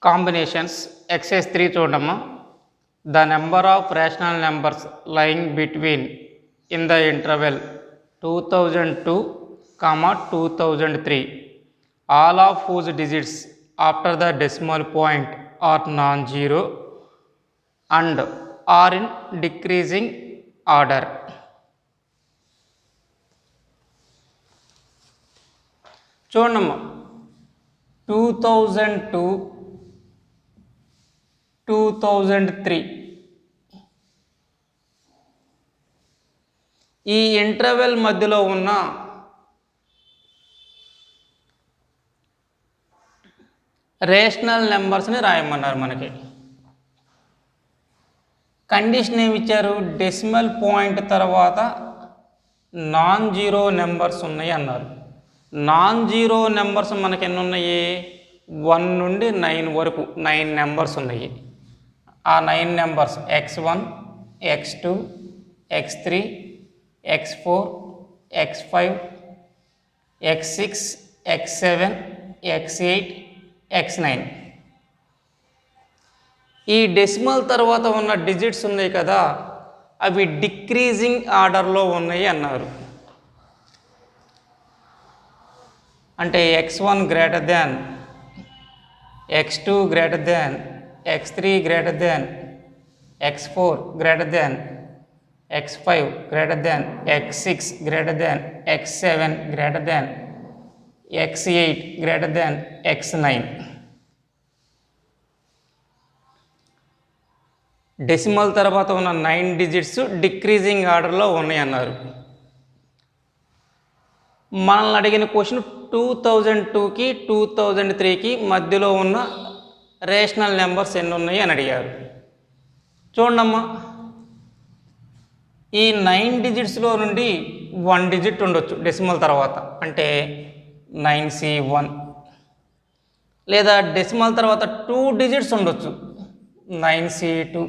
Combinations exercise 3 చూడమ్మా. The number of rational numbers lying between in the interval 2002, 2003 all of whose digits after the decimal point are non zero and are in decreasing order. చూడమ్మా, 2002, 2003 ఈ interval మధ్యలో ఉన్న rational నెంబర్స్ని రాయమన్నారు. మనకి condition ఏమి ఇచ్చారు? Decimal point తర్వాత non zero numbers ఉన్నాయి అన్నారు. నాన్ జీరో నెంబర్స్ మనకి ఎన్ని ఉన్నాయి? 1 నుండి 9 వరకు 9 నెంబర్స్ ఉన్నాయి. ఆ 9 numbers x1, x2, x3, x4, x5, x6, x7, x8, x9. ఈ డెసిమల్ తర్వాత ఉన్న డిజిట్స్ ఉన్నాయి కదా, అవి డిక్రీజింగ్ ఆర్డర్లో ఉన్నాయి అన్నారు. అంటే x1 greater than, x2 greater than, x3 greater than, x4 greater than, x5 greater than, x6 greater than, x7 greater than, x8 greater than, x9. Decimal తర్వాత ఉన్న 9 డిజిట్స్ డిక్రీజింగ్ ఆర్డర్లో ఉన్నాయి అన్నారు. మనల్ని అడిగిన క్వశ్చన్ 2002కి 2003కి మధ్యలో ఉన్న రేషనల్ నెంబర్స్ ఎన్ని ఉన్నాయి అని అడిగారు. చూడమ్మా, ఈ 9 డిజిట్స్లో నుండి 1 డిజిట్ ఉండొచ్చు డెసిమల్ తర్వాత, అంటే 9C1. లేదా డెసిమల్ తర్వాత 2 డిజిట్స్ ఉండొచ్చు, 9C2.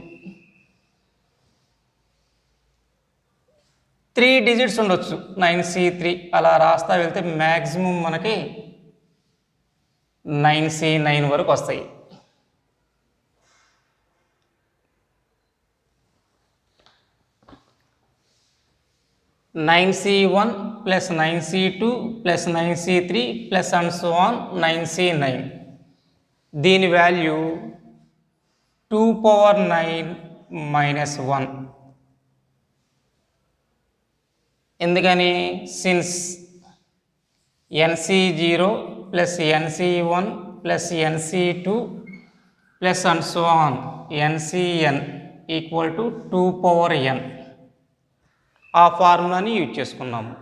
3 డిజిట్స్ ఉండొచ్చు, 9C3. అలా రాస్తా వెళ్తే మ్యాక్సిమం మనకి 9C9 వరకు వస్తాయి. (9C1 + 9C2 + 9C3 + and so on 9C9). దీని వాల్యూ 2⁻9 - 1. ఎందుకని? Since NC0 + NC1 + NC2 + and so on NCN = 2⁻n. ఆ ఫార్ములాని యూజ్ చేసుకున్నాము.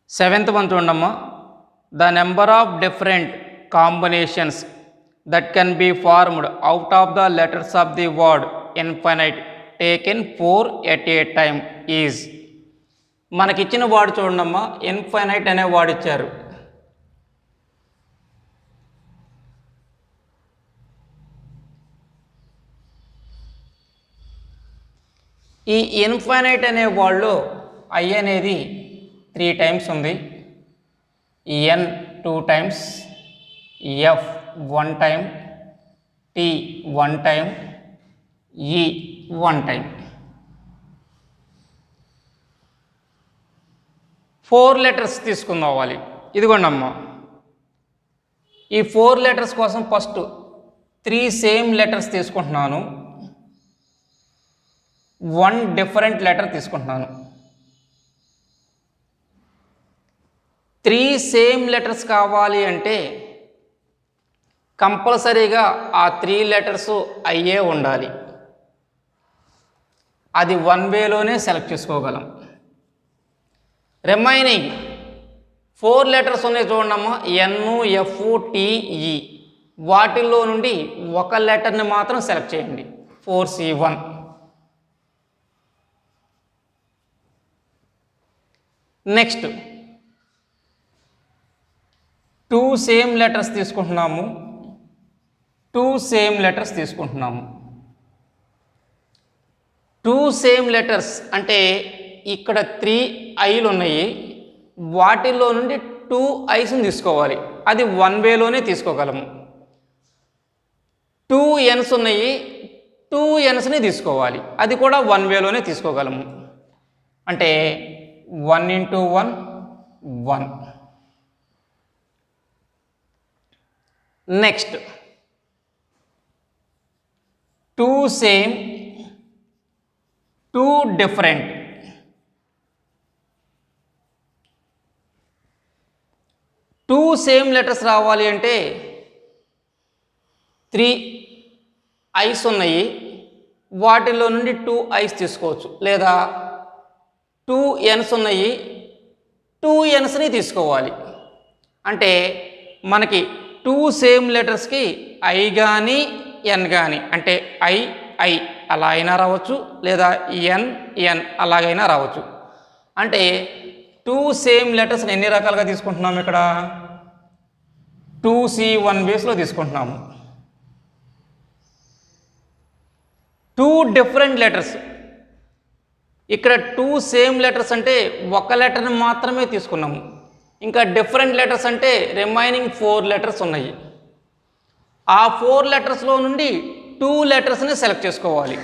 సెవెంత్ వన్ చూడమ్మా. The number of different combinations that can be formed out of the letters of the word infinite taken 4 at a time is. మనకిచ్చిన word చూడమ్మా, infinite అనే word ఇచ్చారు. ఈ infinite అనే వర్డ్లో I అనేది 3 టైమ్స్ ఉంది, N 2 times, F 1 time, T 1 time, E 1 time. 4 letters తీసుకుందావాలి. ఇదిగోండమ్మా, ఈ 4 letters కోసం ఫస్ట్ 3 సేమ్ లెటర్స్ తీసుకుంటున్నాను, 1 డిఫరెంట్ లెటర్ తీసుకుంటున్నాను. 3 సేమ్ లెటర్స్ కావాలి అంటే కంపల్సరీగా ఆ 3 లెటర్స్ అయ్యే ఉండాలి. అది 1 వేలోనే సెలెక్ట్ చేసుకోగలం. రిమైనింగ్ 4 లెటర్స్ ఉన్నాయి చూడమ్మా, ఎన్, ఎఫ్, టీ, ఈ. వాటిల్లో నుండి ఒక లెటర్ని మాత్రం సెలెక్ట్ చేయండి, 4C1. నెక్స్ట్ 2 సేమ్ లెటర్స్ తీసుకుంటున్నాము, 2 సేమ్ లెటర్స్ తీసుకుంటున్నాము. 2 సేమ్ లెటర్స్ అంటే ఇక్కడ 3 ఐలు ఉన్నాయి, వాటిల్లో నుండి 2 ఐస్ని తీసుకోవాలి, అది 1 వేలోనే తీసుకోగలము. 2 ఎన్స్ ఉన్నాయి, 2 ఎన్స్ని తీసుకోవాలి, అది కూడా 1 వేలోనే తీసుకోగలము. అంటే 1 × 1 1. Next 2 same 2 different. 2 same letters రావాలి అంటే 3 ఐస్ ఉన్నాయి, వాటిలో నుండి 2 ఐస్ తీసుకోవచ్చు, లేదా 2 ఎన్స్ ఉన్నాయి, 2 ఎన్స్ని తీసుకోవాలి. అంటే మనకి 2 సేమ్ లెటర్స్కి ఐ కానీ ఎన్ కానీ, అంటే ఐ ఐ అలా అయినా రావచ్చు, లేదా ఎన్ ఎన్ అలాగైనా రావచ్చు. అంటే 2 సేమ్ లెటర్స్ని ఎన్ని రకాలుగా తీసుకుంటున్నాము ఇక్కడ? 2C1 వేస్లో తీసుకుంటున్నాము. 2 డిఫరెంట్ లెటర్స్, ఇక్కడ 2 సేమ్ లెటర్స్ అంటే ఒక లెటర్ని మాత్రమే తీసుకున్నాము. ఇంకా డిఫరెంట్ లెటర్స్ అంటే రిమైనింగ్ 4 లెటర్స్ ఉన్నాయి. ఆ 4 లెటర్స్లో నుండి 2 లెటర్స్ని సెలెక్ట్ చేసుకోవాలి.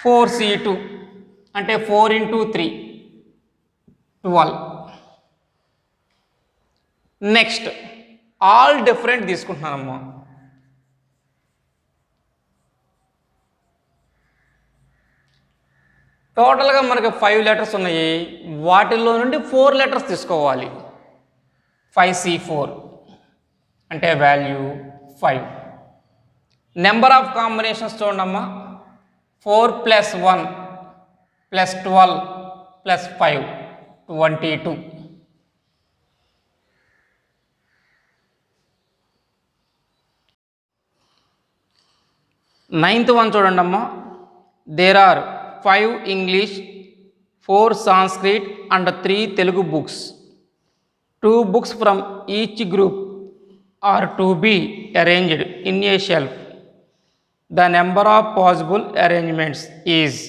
4C2 అంటే 4 × 3 12. నెక్స్ట్ ఆల్ డిఫరెంట్ తీసుకుంటున్నానమ్మా. టోటల్గా మనకి 5 లెటర్స్ ఉన్నాయి, వాటిల్లో నుండి 4 లెటర్స్ తీసుకోవాలి. 5C4 అంటే వాల్యూ 5. నెంబర్ ఆఫ్ కాంబినేషన్స్ చూడమ్మా. 4 + 1 + 12 + 5 22. నైన్త్ వన్ చూడండి అమ్మా. There are 5 English, 4 Sanskrit and 3 Telugu books. 2 books from each group are to be arranged in a shelf. The number of possible arrangements is.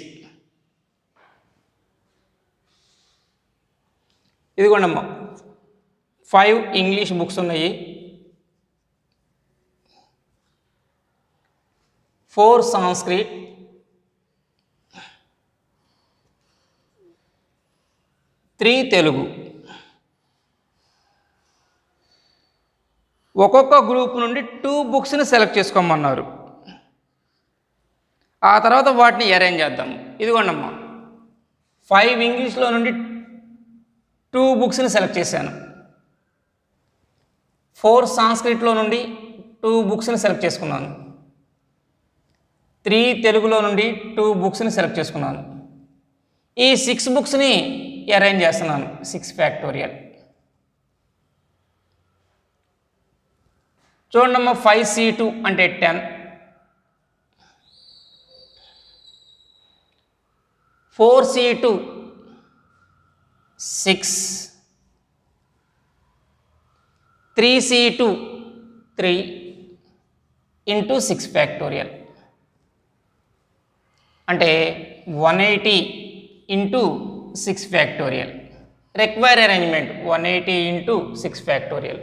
ఇదిగోండమ్మా, 5 English books ఉన్నాయి, 4 Sanskrit, 3 Telugu. ఒక్కొక్క group నుండి 2 బుక్స్ని select చేసుకోమన్నారు. ఆ తర్వాత వాటిని అరేంజ్ చేద్దాం. ఇదిగోండమ్మా, 5 ఇంగ్లీష్లో నుండి 2 బుక్స్ని సెలెక్ట్ చేశాను. 4 సాంస్క్రిట్లో నుండి 2 బుక్స్ని సెలెక్ట్ చేసుకున్నాను. 3 తెలుగులో నుండి 2 బుక్స్ని సెలెక్ట్ చేసుకున్నాను. ఈ 6 బుక్స్ని అరేంజ్ చేస్తున్నాను. 6 ఫ్యాక్టోరియల్. చూడండమ్మా, 5C2 అంటే 10, 4C2 6, 3C2 3 × 6 ఫ్యాక్టోరియల్ అంటే 180 × 6 factorial. Require arrangement 180 × 6 factorial.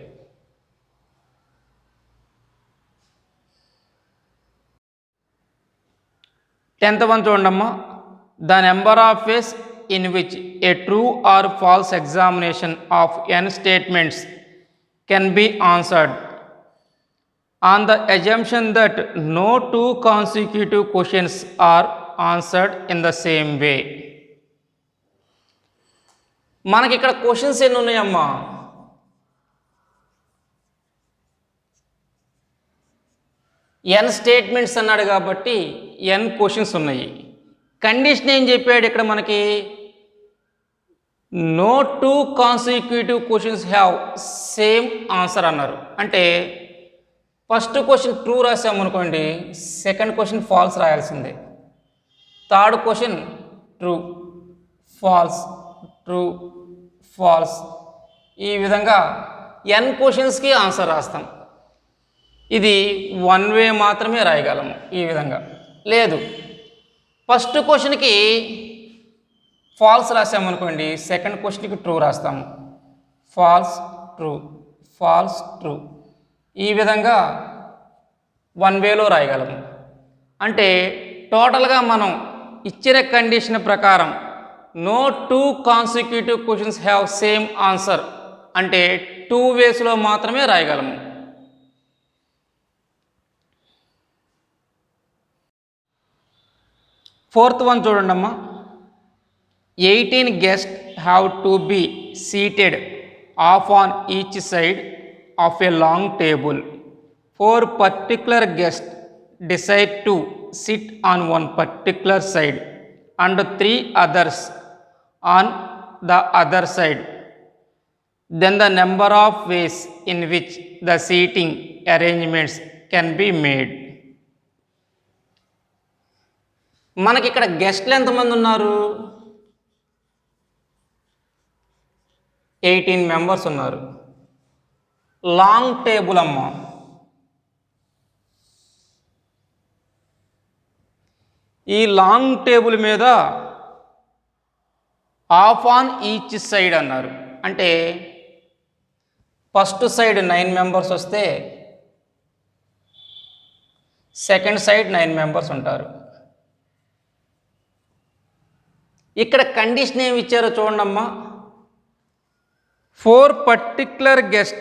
Tenth one చూడండమ్మా. The number of ways in which a true or false examination of n statements can be answered on the assumption that no 2 consecutive questions are answered in the same way. మనకి ఇక్కడ questions ఎన్ని ఉన్నాయమ్మా? n statements అన్నాడు కాబట్టి n questions ఉన్నాయి. Condition ఏం చెప్పాడు ఇక్కడ మనకి? No 2 consecutive questions have same answer అన్నారు. అంటే ఫస్ట్ క్వశ్చన్ ట్రూ రాసామనుకోండి, సెకండ్ క్వశ్చన్ ఫాల్స్ రాయాల్సిందే. Third question true, false, true, false. ఈ విధంగా n క్వశ్చన్స్కి ఆన్సర్ రాస్తాం. ఇది 1 వే మాత్రమే రాయగలము. ఈ విధంగా లేదు, ఫస్ట్ క్వశ్చన్కి ఫాల్స్ రాసామనుకోండి సెకండ్ క్వశ్చన్కి ట్రూ రాస్తాము. ఫాల్స్ ట్రూ, ఫాల్స్ ట్రూ, ఈ విధంగా వన్ వేలో రాయగలము. అంటే టోటల్గా మనం ఇచ్చిన కండిషన్ ప్రకారం no two consecutive questions have same answer అంటే 2 వేస్లో మాత్రమే రాయగలము. ఫోర్త్ వన్ చూడండి అమ్మా. 18 guests have to be seated off on each side of a long table. 4 particular guests decide to sit on one particular side and 3 others on the other side. Then the number of ways in which the seating arrangements can be made. మనకి ఇక్కడ గెస్ట్లు ఎంతమంది ఉన్నారు? 18 members ఉన్నారు. Long table అమ్మ. ఈ long table మీద of on each side అన్నారు. అంటే ఫస్ట్ సైడ్ 9 మెంబర్స్ వస్తే సెకండ్ సైడ్ 9 మెంబర్స్ ఉంటారు. ఇక్కడ కండిషన్ ఏమి ఇచ్చారో చూడండి అమ్మా. 4 particular guests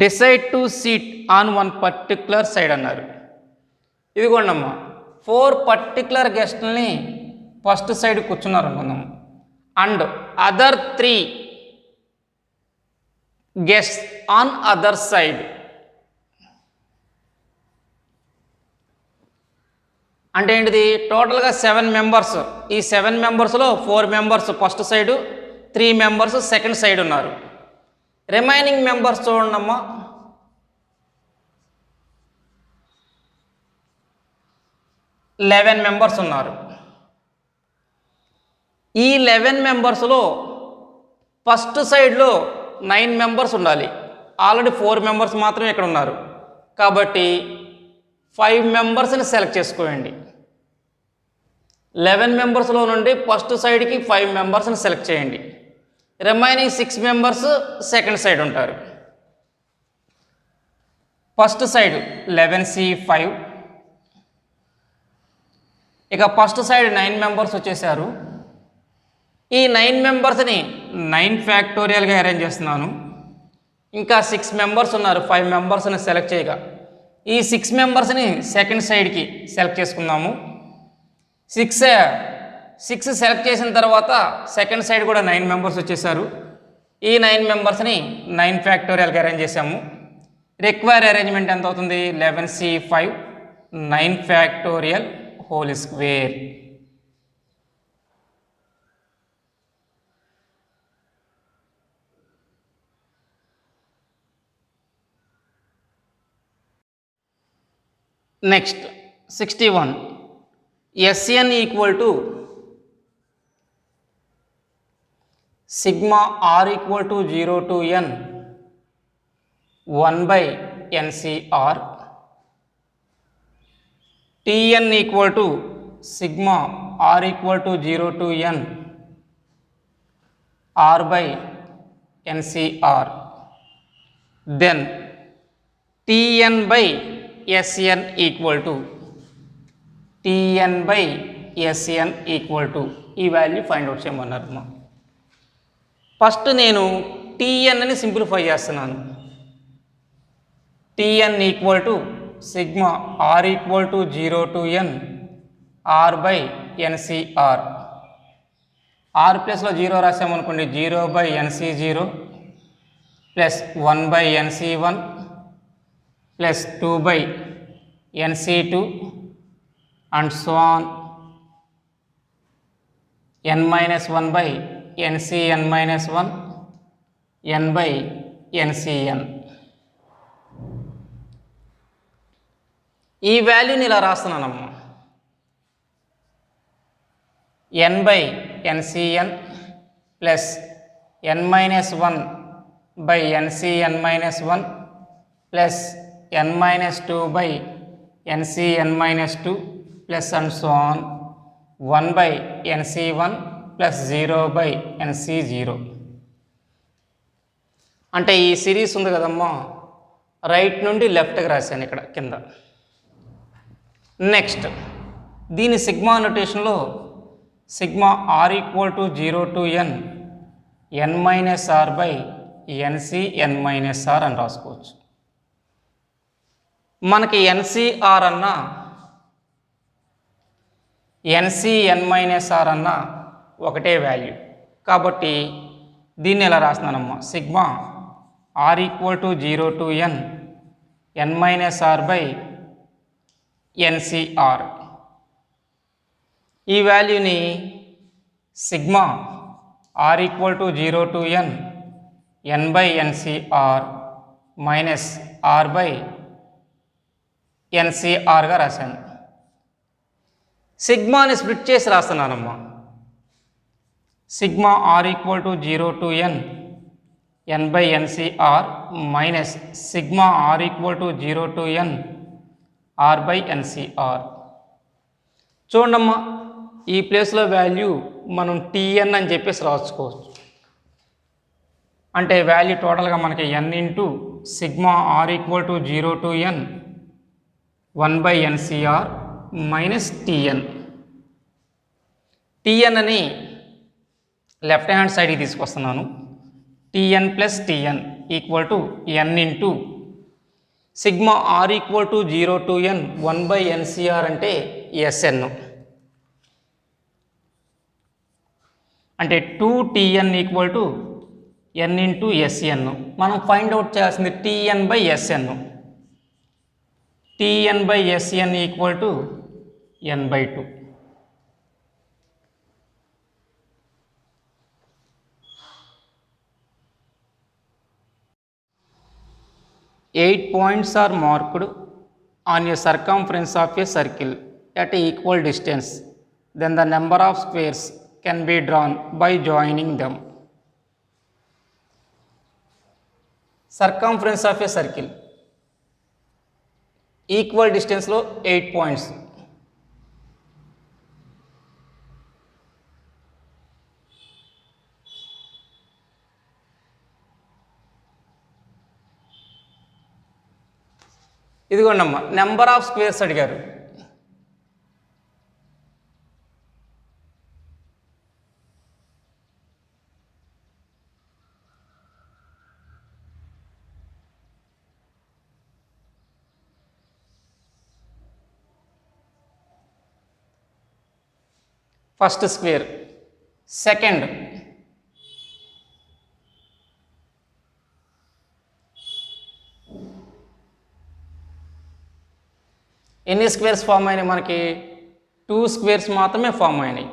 decide to sit on one particular side అన్నారు. ఇదిగోండి అమ్మా, 4 particular guestని ఫస్ట్ సైడ్ కూర్చున్నారు అనుకుందాం. And other 3 guests on other side. అంటే ఏంటిది? టోటల్గా 7 మెంబర్స్. ఈ 7 మెంబర్స్లో 4 members first side, 3 members second side ఉన్నారు. రిమైనింగ్ మెంబర్స్ చూడండమ్మా. 11 మెంబర్స్ ఉన్నారు. ఈ 11 మెంబర్స్లో ఫస్ట్ సైడ్లో 9 మెంబర్స్ ఉండాలి. ఆల్రెడీ 4 మెంబర్స్ మాత్రమే ఇక్కడ ఉన్నారు కాబట్టి 5 మెంబర్స్ని సెలెక్ట్ చేసుకోండి. 11 మెంబర్స్లో నుండి ఫస్ట్ సైడ్కి 5 మెంబర్స్ని సెలెక్ట్ చేయండి. రిమైనింగ్ 6 మెంబర్స్ సెకండ్ సైడ్ ఉంటారు. First side 11C5. ఇక ఫస్ట్ సైడ్ 9 మెంబర్స్ వచ్చేసారు. ఈ 9 మెంబర్స్ని 9 ఫ్యాక్టోరియల్గా అరేంజ్ చేస్తున్నాను. ఇంకా 6 మెంబర్స్ ఉన్నారు. 5 మెంబర్స్ని సెలెక్ట్ చేయగా ఈ 6 మెంబర్స్ని సెకండ్ సైడ్కి సెలెక్ట్ చేసుకుందాము. 6 సెలెక్ట్ చేసిన తర్వాత సెకండ్ సైడ్ కూడా 9 మెంబర్స్ వచ్చేసారు. ఈ 9 మెంబర్స్ని 9 ఫ్యాక్టోరియల్గా అరేంజ్ చేసాము. రిక్వైర్ అరేంజ్మెంట్ ఎంత అవుతుంది? 11C5 9 factorial whole square. Next 61. Sn equal to sigma r equal to 0 to n 1 by NCR. Tn equal to sigma r equal to 0 to n r by NCR. Then Tn by Sn equal to Tn by Sn equal to ఈ value find out చేయమన్నారు. First నేను Tn అని simplify చేస్తున్నాను. Tn equal to sigma r equal to 0 to n r by NCR. r ప్లస్లో 0 రాసామనుకోండి 0 by NC0 plus 1 by NC1 plus 2 by NC2 and so on n minus 1 by NCn minus 1 n by NCn. ఈ వాల్యూని ఇలా రాస్తున్నానమ్మా. n by NCn plus n minus 1 by NCn minus 1 plus n minus 2 by NCn minus 2 plus and so on 1 by NC1 plus 0 by NC0. అంటే ఈ series ఉంది కదమ్మా, right నుండి లెఫ్ట్కి రాశాను ఇక్కడ కింద. నెక్స్ట్ దీని సిగ్మా నొటేషన్లో sigma r equal to 0 to n minus r by NCn minus r అని రాసుకోవచ్చు. మనకి NCr అన్న NCn మైనస్ ఆర్ అన్న ఒకటే వాల్యూ కాబట్టి దీన్ని ఎలా రాస్తున్నానమ్మా, sigma r equal to 0 to n minus r by NCr. ఈ వాల్యూని sigma r equal to 0 to n by NCr minus r by NCrగా రాశాను. సిగ్మాని స్ప్లిట్ చేసి రాస్తున్నానమ్మా. Sigma r equal to 0 to n by NCr minus sigma r equal to 0 to n r by NCr. చూడమ్మా, ఈ ప్లేస్లో వాల్యూ మనం Tn అని చెప్పేసి రాసుకోవచ్చు. అంటే వాల్యూ టోటల్గా మనకి n into sigma r equal to 0 to n 1 by NCr minus Tn. Tn అని లెఫ్ట్ హ్యాండ్ సైడ్కి తీసుకొస్తున్నాను. Tn plus Tn equal to n into sigma r equal to 0 to n 1 by NCr అంటే Sn. అంటే 2Tn equal to n into Sn. మనం find out చేయాల్సింది Tn by Sn. Tn by Sn equal to n by 2. Eight points are marked on a circumference of a circle at an equal distance. Then the number of squares can be drawn by joining them. Circumference of a circle. Equal distance లో 8 points. ఇదిగోండమ్మా, number of squares అడిగారు. First square, second, ఎన్ని squares form అయినాయి మనకి? 2 squares మాత్రమే form అయినాయి.